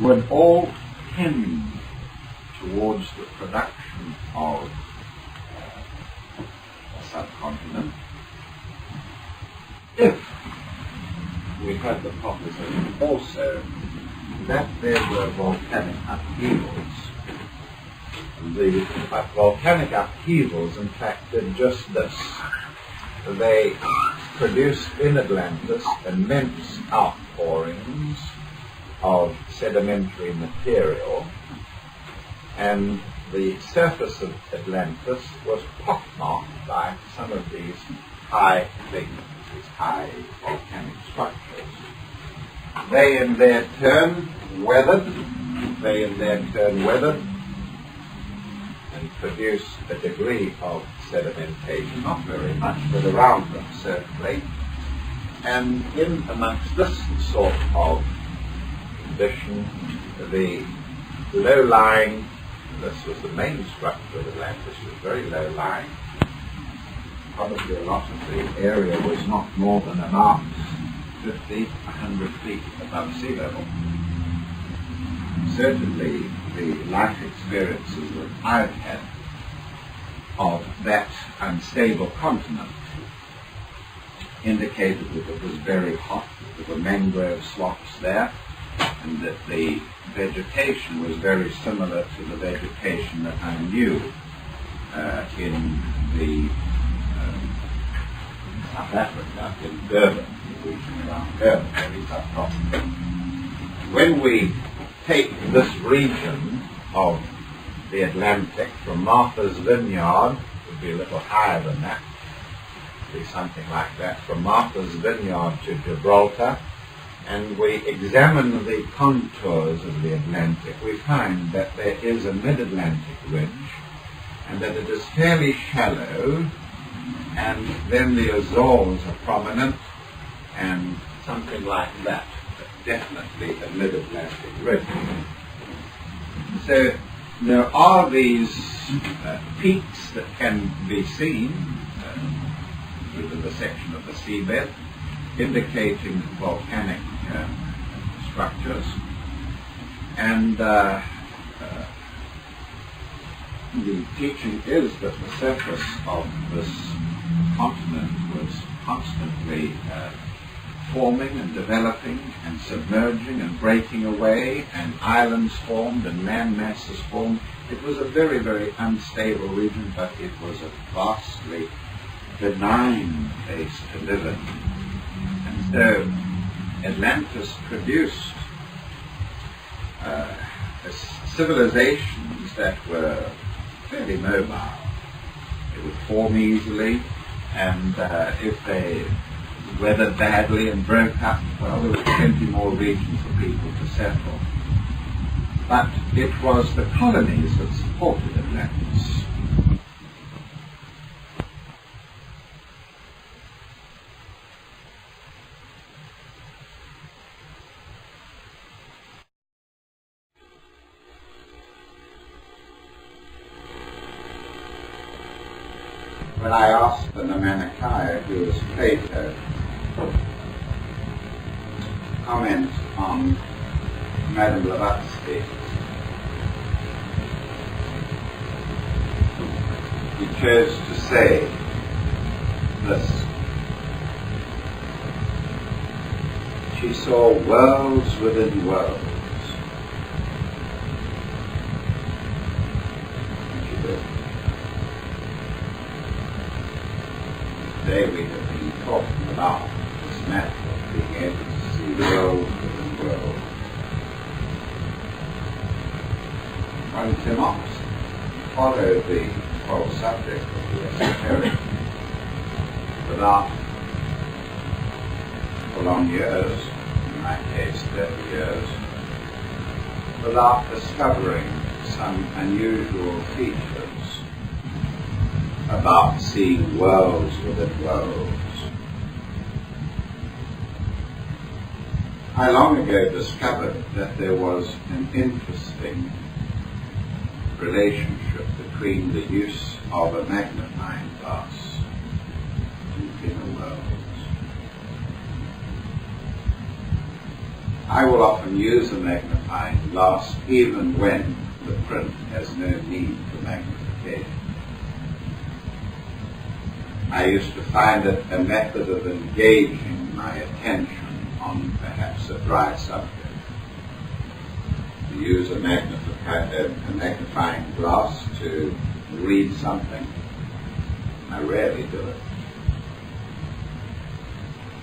would all tend towards the production of a subcontinent if we had the proposition also that there were volcanic upheavals. The volcanic upheavals, in fact, did just this. They produced in Atlantis immense outpourings of sedimentary material, and the surface of Atlantis was pockmarked by some of these high things, these high volcanic structures. They in their turn weathered and produced a degree of sedimentation, not very much, but around them certainly. And in amongst this sort of condition, the low-lying, this was the main structure of Atlantis, was very low-lying. Probably a lot of the area was not more than about 50, 100 feet above sea level. Certainly the life experiences that I've had of that unstable continent indicated that it was very hot, that there were mangrove swamps there, and that the vegetation was very similar to the vegetation that I knew in the South Africa, in Durban, the region around Durban, at least up top. When we take this region of the Atlantic from Martha's Vineyard, it would be a little higher than that, it would be something like that, from Martha's Vineyard to Gibraltar, and we examine the contours of the Atlantic, we find that there is a mid-Atlantic ridge, and that it is fairly shallow, and then the Azores are prominent, and something like that, but definitely a mid-Atlantic ridge. So there are these peaks that can be seen through the section of the seabed, indicating volcanic structures, and the teaching is that the surface of this continent was constantly forming and developing and submerging and breaking away, and islands formed and land masses formed. It was a very, very unstable region, but it was a vastly benign place to live in. And so Atlantis produced civilizations that were fairly mobile. They would form easily, and if they weathered badly and broke up, well, there were plenty more regions for people to settle. But it was the colonies that supported Atlantis. When I asked the Namanakaya, who was Plato, comment on Madame Blavatsky, he chose to say this: she saw worlds within worlds. Today we have been talking about this matter of being able to see the world within the world. One cannot follow the whole subject of the esoteric without, for long years, in my case 30 years, without discovering some unusual features about seeing worlds within worlds. I long ago discovered that there was an interesting relationship between the use of a magnifying glass to inner worlds. I will often use a magnifying glass even when the print has no need for magnification. I used to find it a method of engaging my attention on perhaps a dry subject. To use a magnifying glass to read something, I rarely do it.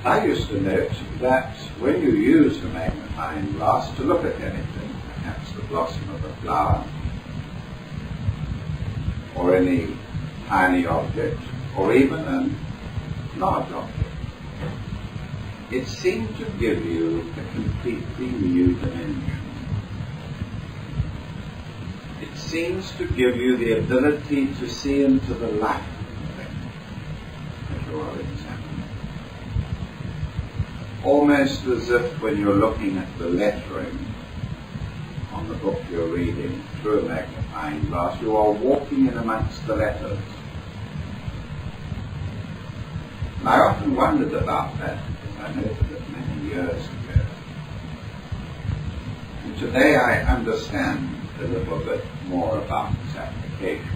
I used to note that when you use a magnifying glass to look at anything, perhaps the blossom of a flower, or any tiny object, or even a large object, it seemed to give you a completely new dimension. It seems to give you the ability to see into the life of the thing that you are examining. Almost as if when you're looking at the lettering on the book you're reading through a magnifying glass, you are walking in amongst the letters. And I often wondered about that because I noted it many years ago. And today I understand a little bit more about its application.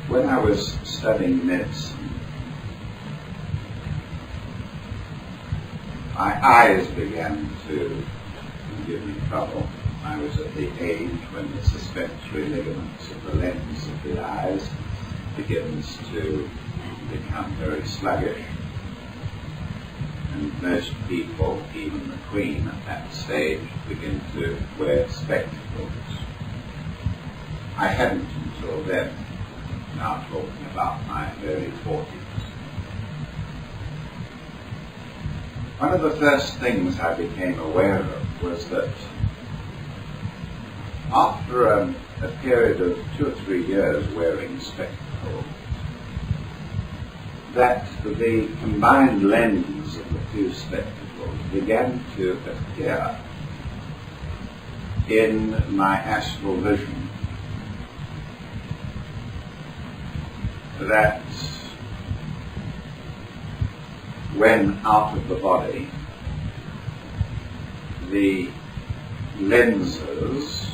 When I was studying medicine, my eyes began to give me trouble. I was at the age when the suspensory ligaments of the lens of the eyes begins to become very sluggish. And most people, even the Queen at that stage, begin to wear spectacles. I hadn't until then, now talking about my early 40s. One of the first things I became aware of was that after a period of 2 or 3 years wearing spectacles, that the combined lens of the two spectacles began to appear in my astral vision. That when out of the body, the lenses,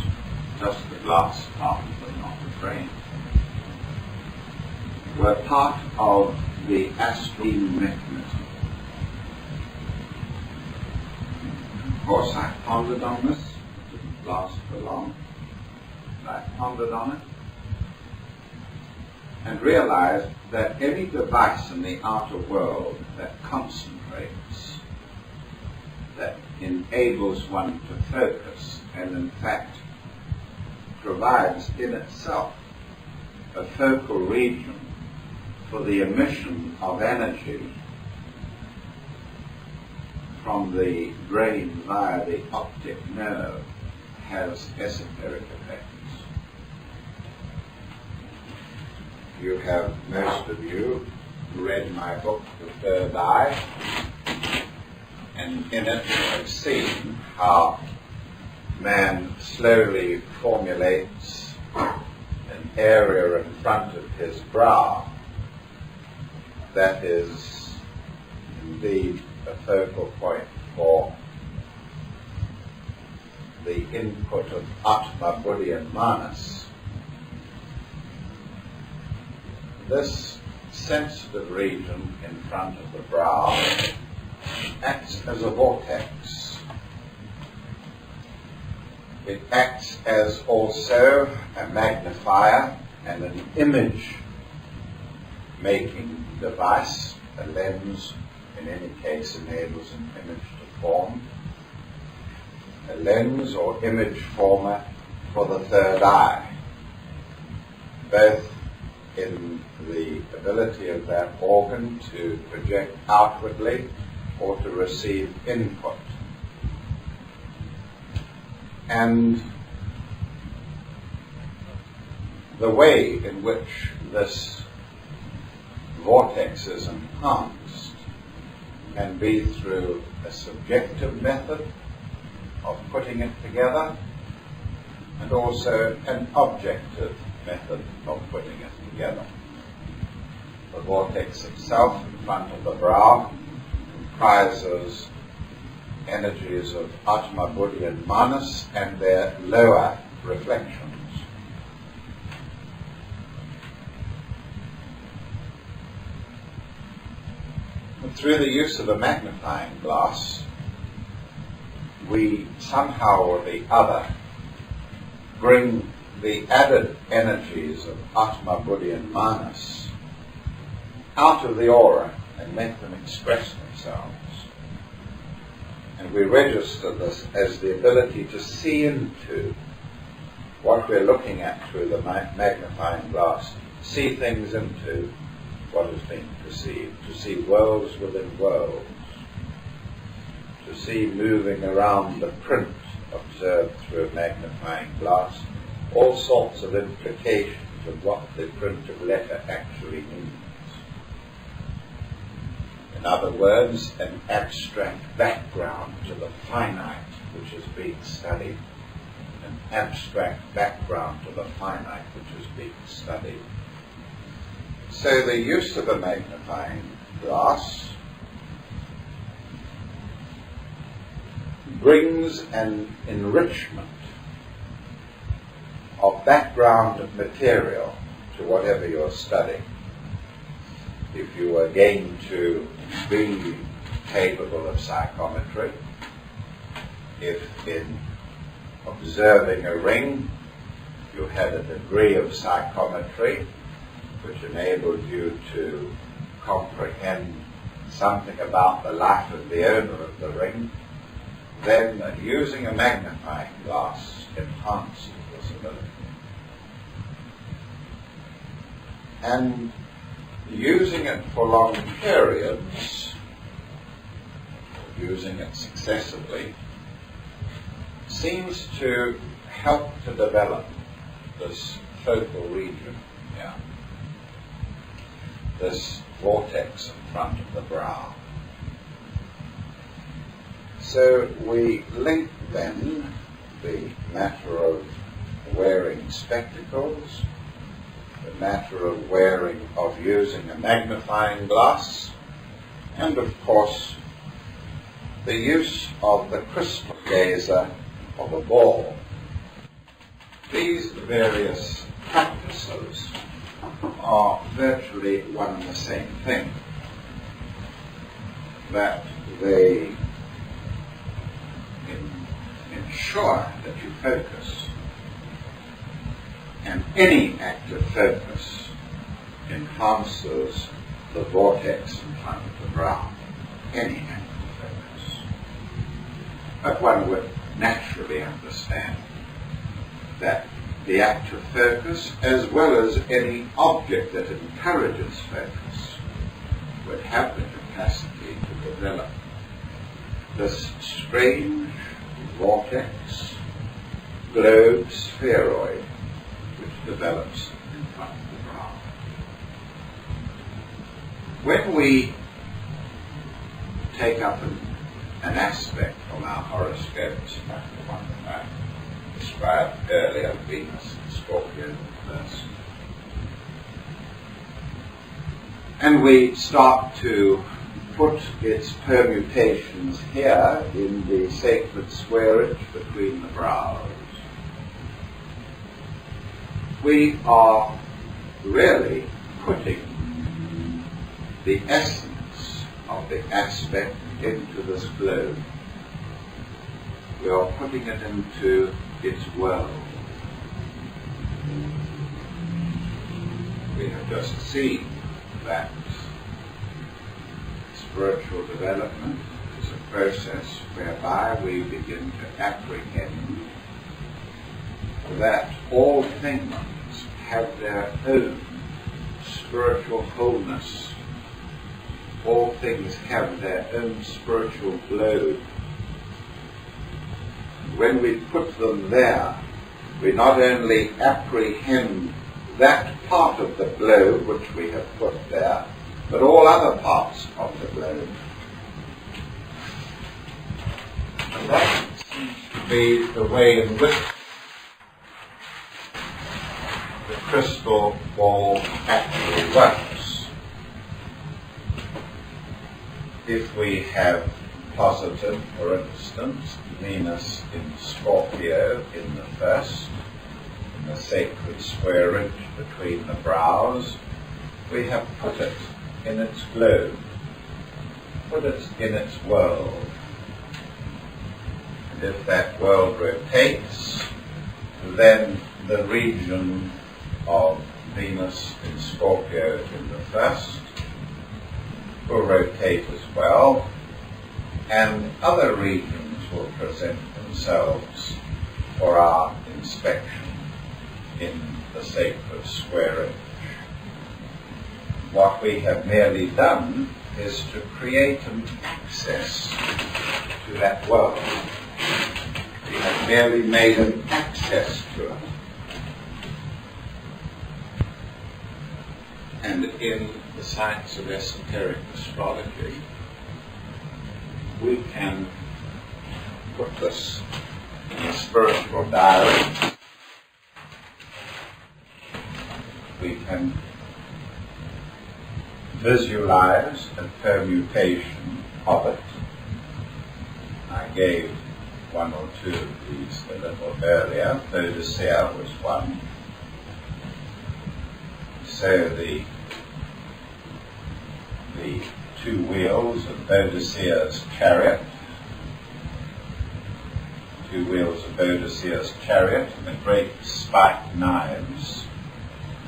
just the glass part but not the frame, were part of the astral mechanism. Of course, I pondered on this. It didn't last for long. I pondered on it and realized that any device in the outer world that concentrates, that enables one to focus, and in fact provides in itself a focal region for the emission of energy from the brain via the optic nerve, has esoteric effects. You have, most of you, read my book, The Third Eye, and in it you have seen how man slowly formulates an area in front of his brow that is indeed a focal point for the input of Atma, Buddhi and Manas. This sensitive region in front of the brow acts as a vortex. It acts as also a magnifier and an image-making device. A lens, in any case, enables an image to form. A lens or image former for the third eye, both in the ability of that organ to project outwardly or to receive input. And the way in which this vortex is enhanced can be through a subjective method of putting it together and also an objective method of putting it together. the vortex itself in front of the brow comprises energies of Atma, Buddhi and Manas and their lower reflections. And through the use of a magnifying glass, we somehow or the other bring the added energies of Atma, Buddhi and Manas out of the aura and make them express themselves. And we register this as the ability to see into what we're looking at through the magnifying glass, see things into what is being perceived, to see worlds within worlds, to see moving around the print observed through a magnifying glass, all sorts of implications of what the printed letter actually means. In other words, an abstract background to the finite which is being studied, an abstract background to the finite which is being studied. So the use of a magnifying glass brings an enrichment of background material to whatever you're studying. If you were going to be capable of psychometry, if in observing a ring you had a degree of psychometry which enabled you to comprehend something about the life of the owner of the ring, then using a magnifying glass enhances this ability. And using it for long periods, using it successively, seems to help to develop this focal region here, this vortex in front of the brow. So we link then the matter of wearing spectacles, the matter of using a magnifying glass, and of course the use of the crystal gazer of a ball. These various practices are virtually one and the same thing, that they ensure that you focus, and any act of focus enhances the vortex in front of the brow. Any act of focus. But one would naturally understand that the act of focus, as well as any object that encourages focus, would have the capacity to develop this strange vortex, globe spheroid, which develops in front of the brow. When we take up an aspect from our horoscopes, like the one that I described earlier, Venus and Scorpio first, and we start to put its permutations here in the sacred squarage between the brows, we are really putting the essence of the aspect into this globe. We are putting it into its world. We have just seen that spiritual development is a process whereby we begin to apprehend that all things have their own spiritual wholeness. All things have their own spiritual globe. When we put them there, we not only apprehend that part of the globe which we have put there, but all other parts of the globe. And that seems to be the way in which the crystal ball actually works. if we have posited, for instance, Venus in Scorpio in the first, in the sacred square inch between the brows, we have put it in its globe, put it in its world. And if that world rotates, then the region of Venus in Scorpio in the first will rotate as well, and other regions will present themselves for our inspection in the sacred square inch. What we have merely done is to create an access to that world. We have merely made an access to it. And in the science of esoteric astrology, we can put this in a spiritual diary. We can visualize a permutation of it. I gave one or two of these a little earlier. Boadicea was one. So the two wheels of Boadicea's chariot, and the great spiked knives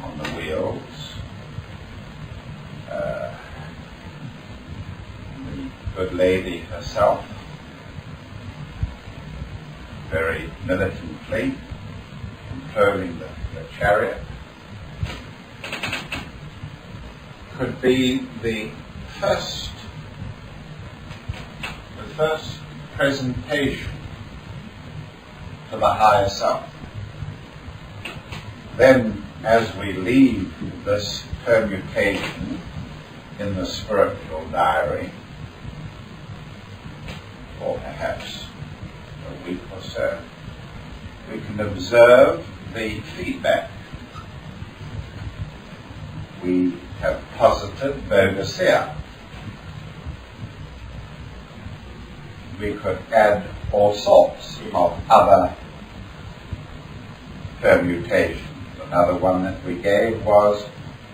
on the wheels. The good lady herself, very militantly controlling the chariot, could be the first presentation to the higher self. Then, as we leave this permutation in the spiritual diary, for perhaps a week or so, we can observe the feedback. We have posited Boadicea. We could add all sorts of other permutations. Another one that we gave was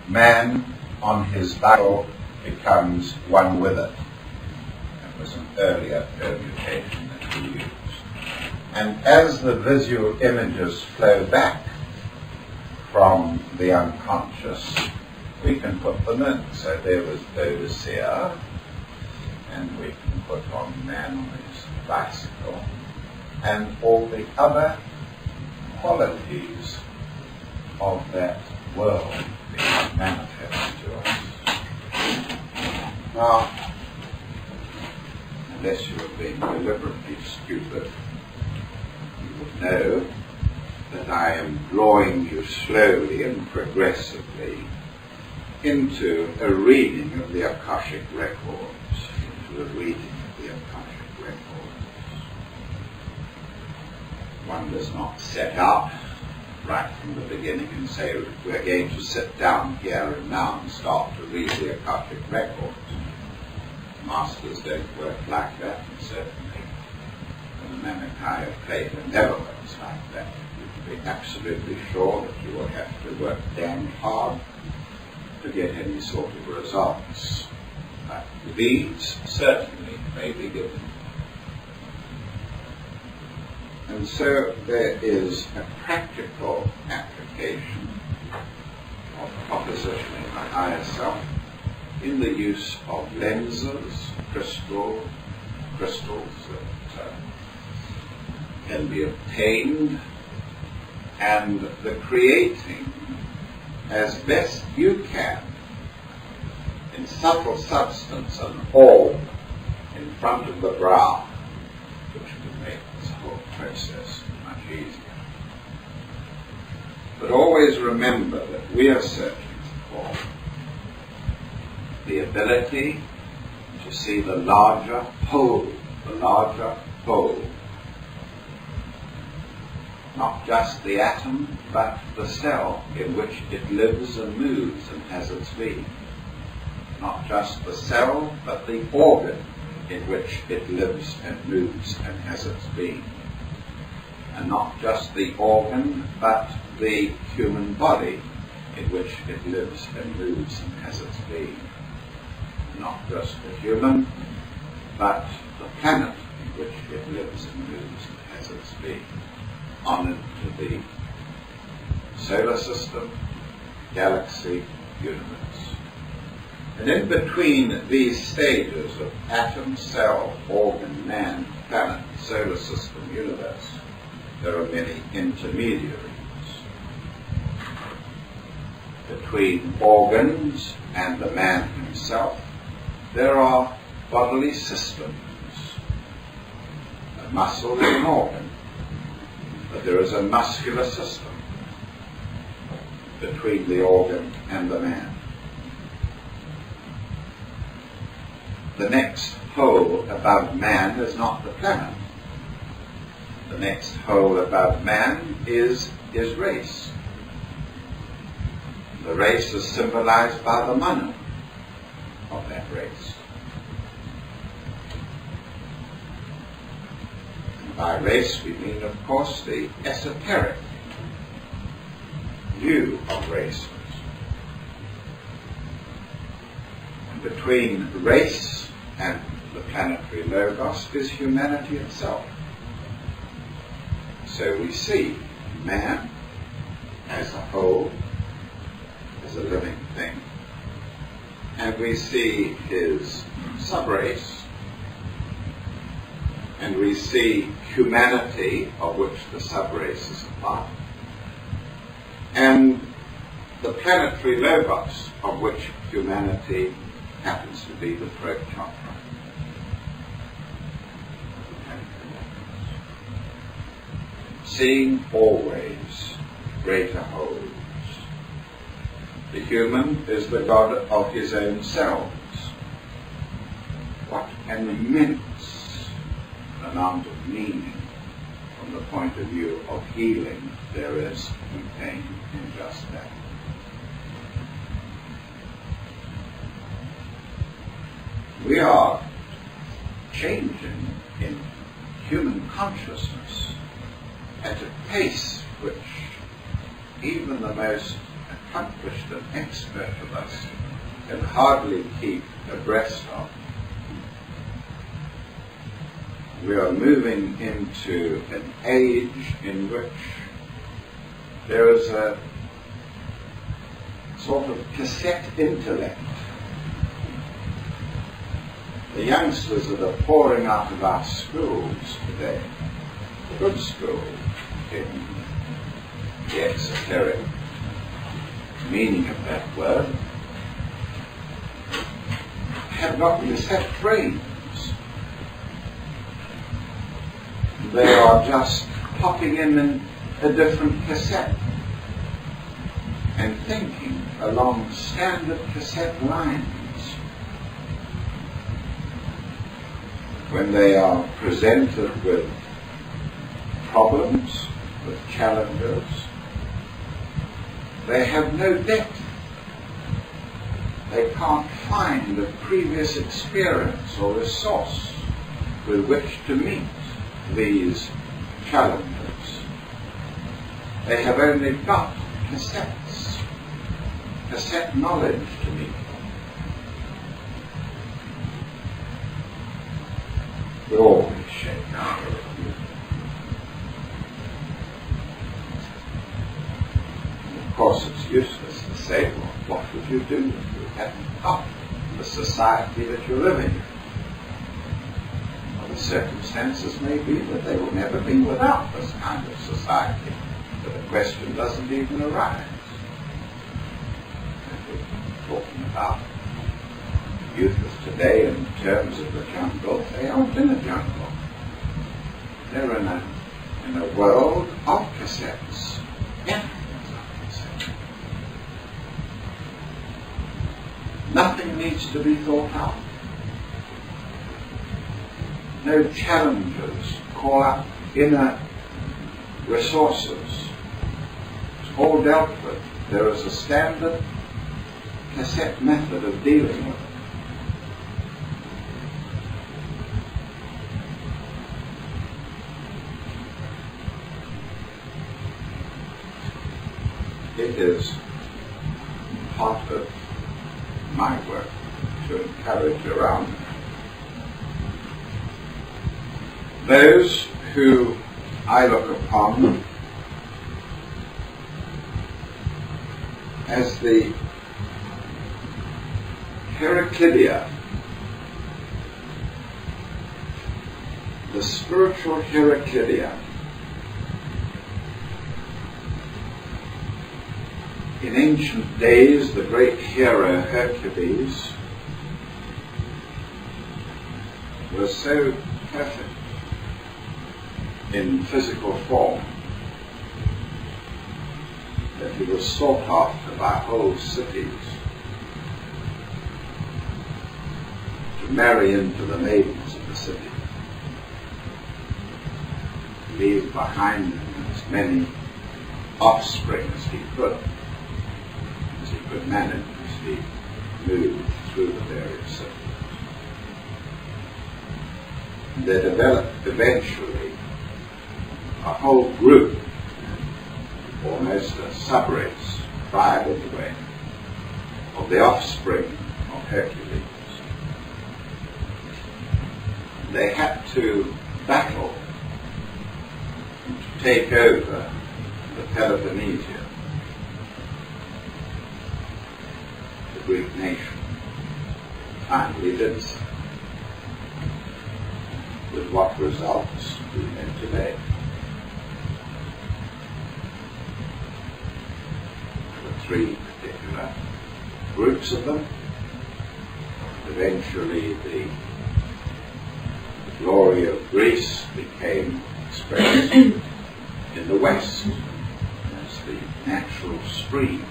man on his battle becomes one with it. That was an earlier permutation that we used. And as the visual images flow back from the unconscious, we can put them in. So there was Boadicea, and we can put on man on his bicycle, and all the other qualities of that world become manifest to us. Now, unless you are being deliberately stupid, you would know that I am drawing you slowly and progressively into a reading of the Akashic records, into a reading of the Akashic records. One does not set out right from the beginning and say, we're going to sit down here and now and start to read the Akashic records. Masters don't work like that, and certainly the Manichae of Plato never works like that. You can be absolutely sure that you will have to work damn hard to get any sort of results. But these certainly may be given. And so there is a practical application of propositioning the higher self in the use of lenses, crystals that can be obtained, and the creating as best you can in subtle substance and all in front of the brow, which can make this whole process much easier. But always remember that we are searching for the ability to see the larger whole, not just the atom, but the cell in which it lives and moves and has its being. not just the cell, but the organ in which it lives and moves and has its being. And not just the organ, but the human body in which it lives and moves and has its being. Not just the human, but the planet in which it lives and moves and has its being. On into the solar system, galaxy, universe. And in between these stages of atom, cell, organ, man, planet, solar system, universe, there are many intermediaries. Between organs and the man himself, there are bodily systems. A muscle is an organ, but there is a muscular system between the organ and the man. The next hole above man is not the planet. The next hole above man is his race. The race is symbolized by the manu of that race. And by race we mean, of course, the esoteric view of races. And between race and the planetary logos is humanity itself. So we see man as a whole, as a living thing, and we see his subrace, and we see humanity, of which the subrace is a part, and the planetary logos, of which humanity happens to be the throat chakra. Seeing always greater wholes. The human is the god of his own selves. What an immense amount of meaning from the point of view of healing there is contained in just that. We are changing in human consciousness at a pace which even the most accomplished and expert of us can hardly keep abreast of. We are moving into an age in which there is a sort of cassette intellect. The youngsters that are pouring out of our schools today, good schools in the esoteric meaning of that word, have got cassette brains. They are just popping in a different cassette and thinking along standard cassette lines. When they are presented with problems, with challenges, they have no depth. They can't find a previous experience or resource with which to meet these challenges. They have only got cassettes, cassette knowledge to meet. We're always shaken out a little bit. Of course, it's useless to say, well, what would you do if you hadn't got the society that you're living in? Well, the circumstances may be that they will never be without this kind of society, but the question doesn't even arise. And we're talking about youth of today in terms of the jungle. They aren't in a jungle. They're in a world of cassettes. Everything's on cassette. Nothing needs to be thought out. No challenges call up inner resources. It's all dealt with. There is a standard cassette method of dealing with it. it is part of my work to encourage around me those who I look upon as the Hercules, the spiritual Hercules. In ancient days, the great hero Hercules was so perfect in physical form that he was sought after by whole cities to marry into the maidens of the city, leave behind him as many offspring as he could manage as he moved through the various cities. There developed eventually a whole group, almost a subrace, tribe anyway, of the offspring of Hercules. They had to battle to take over the Peloponnnesia, the Greek nation. Finally did so. With what results we know today. The three particular groups of them. Eventually the glory of Greece became expressed in the West as the natural stream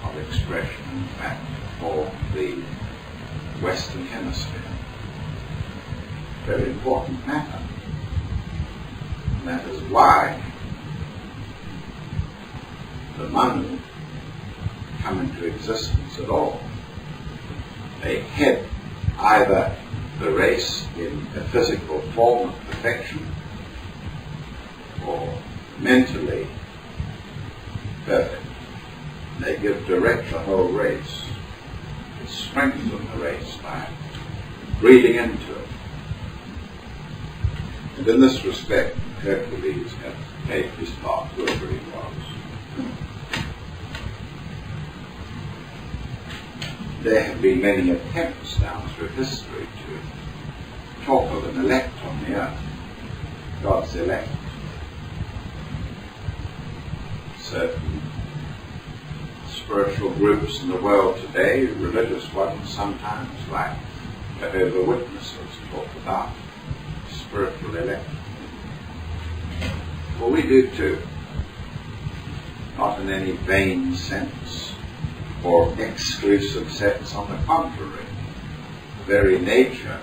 of expression, in fact, for the Western Hemisphere. Very important matter. And that is why the Manu come into existence at all. They head either the race in a physical form of perfection or mentally perfect. They give direct the whole race. They strengthen the race by breathing into it. And in this respect, Hercules had played his part wherever he was. There have been many attempts down through history to talk of an elect on the earth, God's elect. Certain spiritual groups in the world today, religious ones sometimes, like Jehovah's Witnesses, talk about spiritual elect. Well, we do too. Not in any vain sense or exclusive sense. On the contrary, the very nature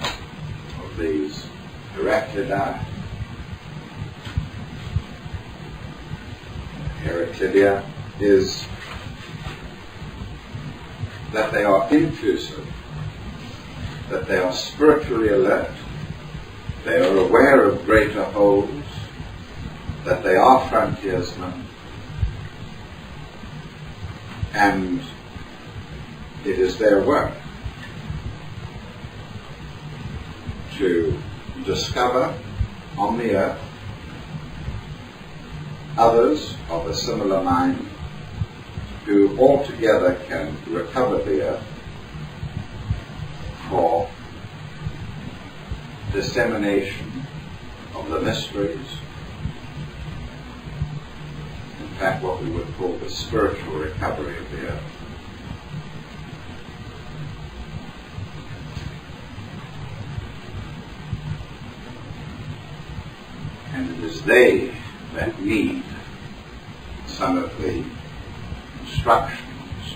of these Hercules is that they are inclusive, that they are spiritually alert, they are aware of greater wholes, that they are frontiersmen, and it is their work to discover on the earth others of a similar mind who altogether can recover the earth for dissemination of the mysteries, in fact what we would call the spiritual recovery of the earth. And it is they that need some of the instructions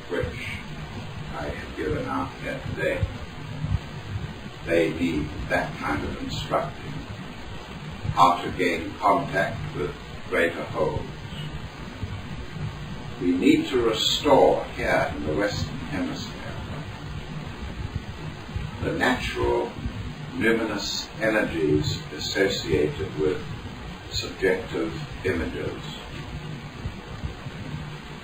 which I have given out here today. They need that kind of instructing, how to gain contact with greater wholes. We need to restore here in the Western Hemisphere the natural numinous energies associated with subjective images.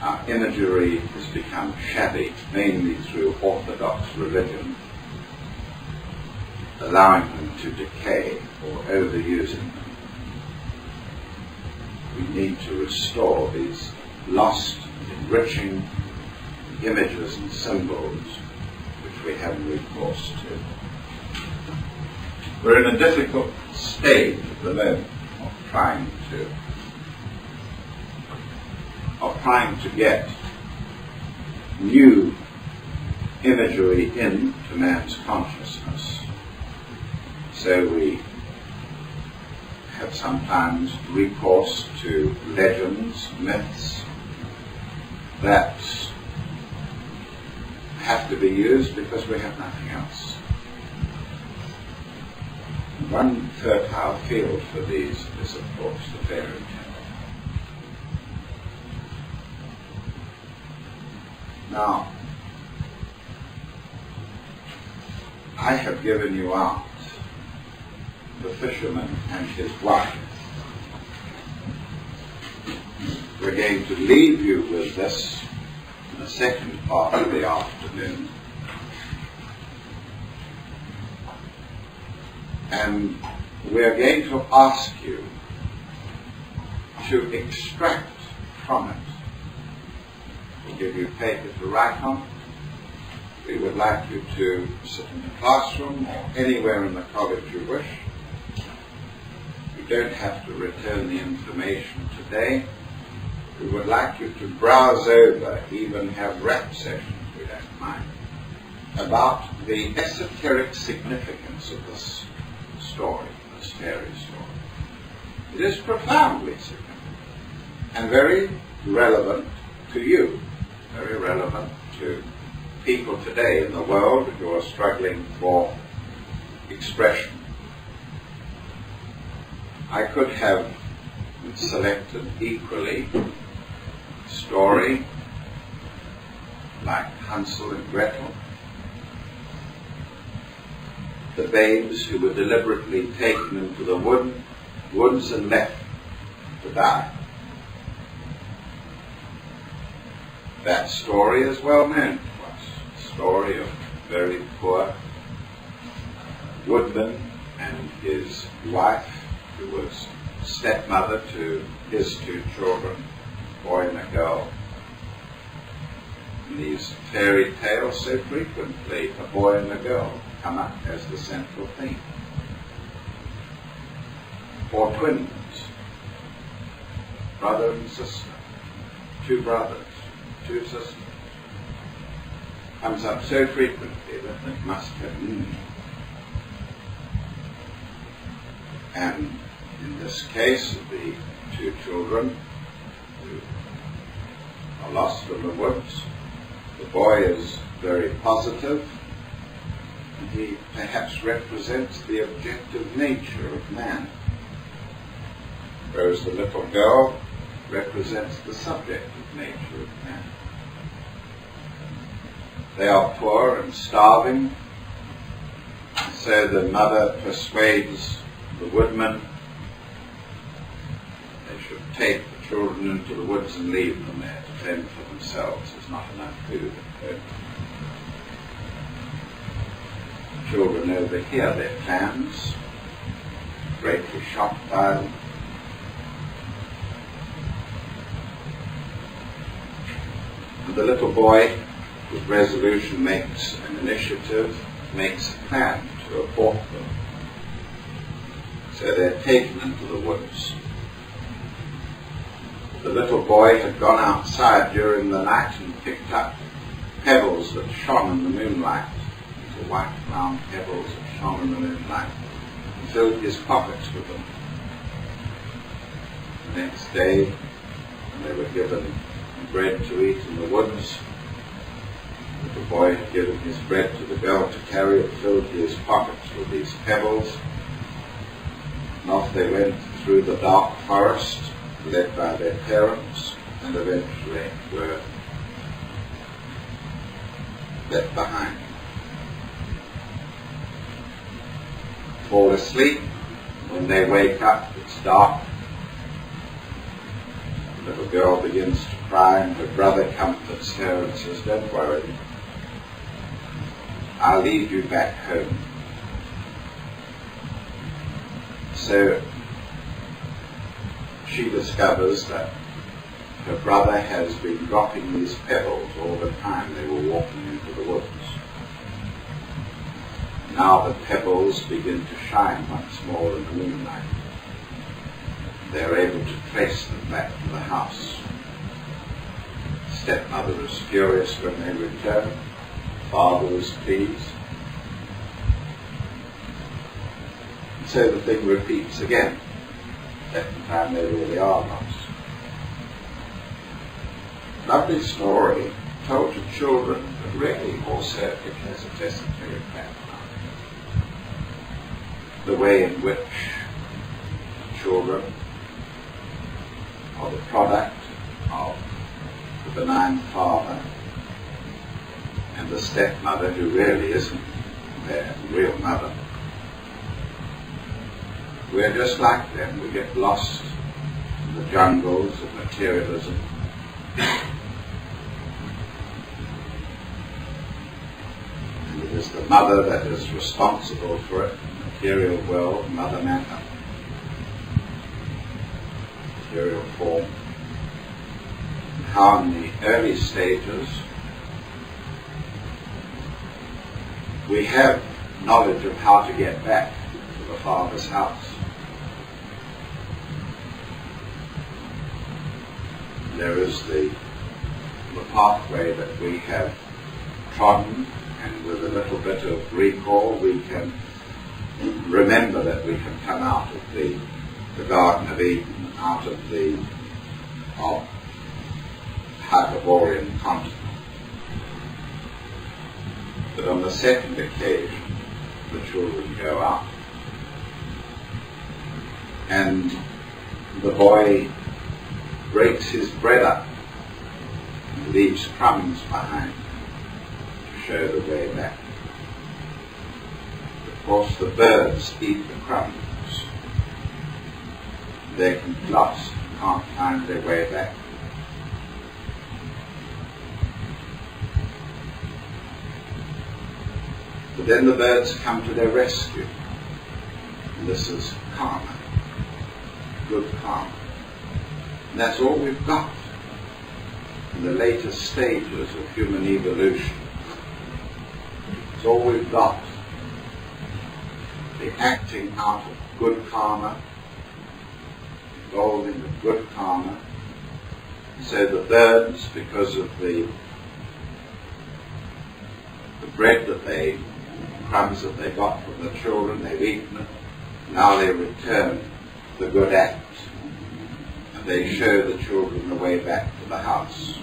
Our imagery has become shabby, mainly through orthodox religion, allowing them to decay or overusing them. We need to restore these lost, enriching images and symbols which we have recourse to. We're in a difficult stage at the moment of trying to get new imagery into man's consciousness. So we have sometimes recourse to legends, myths that have to be used because we have nothing else. One fertile field for these is, of course, the fairy tale. Now, I have given you out the fisherman and his wife. We're going to leave you with this in the second part of the afternoon. And we're going to ask you to extract from it. We'll give you paper to write on. We would like you to sit in the classroom or anywhere in the college you wish. You don't have to return the information today. We would like you to browse over, even have rap sessions, we don't mind, about the esoteric significance of this story, this fairy story. It is profoundly significant and very relevant to you, very relevant to people today in the world who are struggling for expression. I could have selected equally a story like Hansel and Gretel, the babes who were deliberately taken into the woods and left to die. That story is well known to us. The story of a very poor woodman and his wife, who was stepmother to his two children, a boy and a girl. In these fairy tales, so frequently a boy and a girl come up as the central theme. Or twins, brother and sister, two brothers, two sisters, comes up so frequently that it must have meaning. And in this case, the two children who are lost in the woods, the boy is very positive, and he perhaps represents the objective nature of man, whereas the little girl represents the subjective nature of man. They are poor and starving, so the mother persuades the woodman they should take the children into the woods and leave them there to fend for themselves. There's not enough food at home. The children overhear their plans, greatly shocked by them. And the little boy, with resolution, makes an initiative, makes a plan to abort them. So they're taken into the woods. The little boy had gone outside during the night and picked up pebbles that shone in the moonlight, little white round pebbles that shone in the moonlight, and filled his pockets with them. The next day, when they were given bread to eat in the woods, the little boy had given his bread to the girl to carry and filled his pockets with these pebbles. And off they went through the dark forest, led by their parents, and eventually were left behind. fall asleep. When they wake up, it's dark. The little girl begins to cry, and her brother comforts her and says, "Don't worry, I'll lead you back home." So she discovers that her brother has been dropping these pebbles all the time they were walking into the woods. Now the pebbles begin to shine once more in the moonlight. They're able to trace them back to the house. Stepmother is furious when they return. Father is pleased. So the thing repeats again. Second time they really are lost. Lovely story told to children, but really also it has a esoteric background. The way in which children are the product of the benign father and the stepmother who really isn't their real mother. We're just like them. We get lost in the jungles of materialism. And it is the mother that is responsible for it. Material world, mother matter, material form. How in the early stages we have knowledge of how to get back to the Father's house. There is the pathway that we have trodden, and with a little bit of recall we can remember that we can come out of the Garden of Eden, out of the Hyperborean continent. But on the second occasion, the children go out, and the boy breaks his bread up and leaves crumbs behind to show the way back. Of course, the birds eat the crumbs. They can be lost, can't find their way back. But then the birds come to their rescue. And this is karma, good karma. And that's all we've got in the later stages of human evolution. It's all we've got. The acting out of good karma, involving the good karma. So the birds, because of the bread that they, crumbs that they got from the children, they've eaten it. Now they return the good act, and they show the children the way back to the house.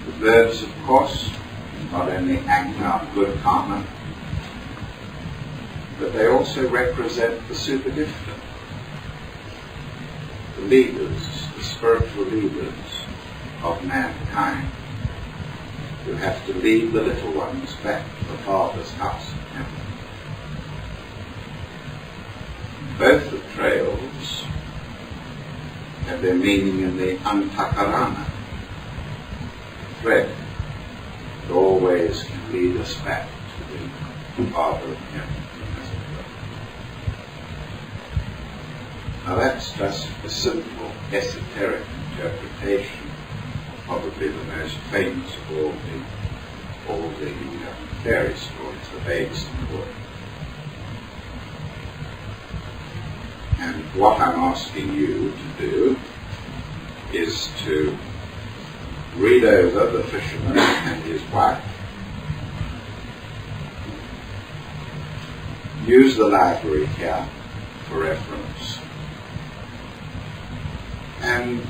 The birds, of course, not only act out good karma, but they also represent the super different, the leaders, the spiritual leaders of mankind, who have to lead the little ones back to the Father's house in heaven. Both the trails have their meaning in the antakarana thread that always can lead us back to the Father in heaven. Now that's just a simple esoteric interpretation, probably the most famous of all the fairy stories, the babes in the wood. And what I'm asking you to do is to read over The Fisherman and His Wife, use the library here for reference, and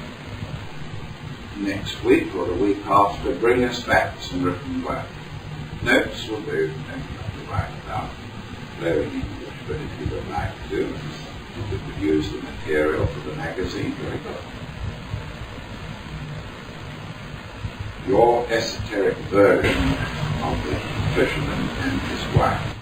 next week or the week after bring us back some written work. Notes will do, and you have to write about flowing English, but if you would like to, you could use the material for the magazine, very good. Your esoteric version of the fisherman and his wife.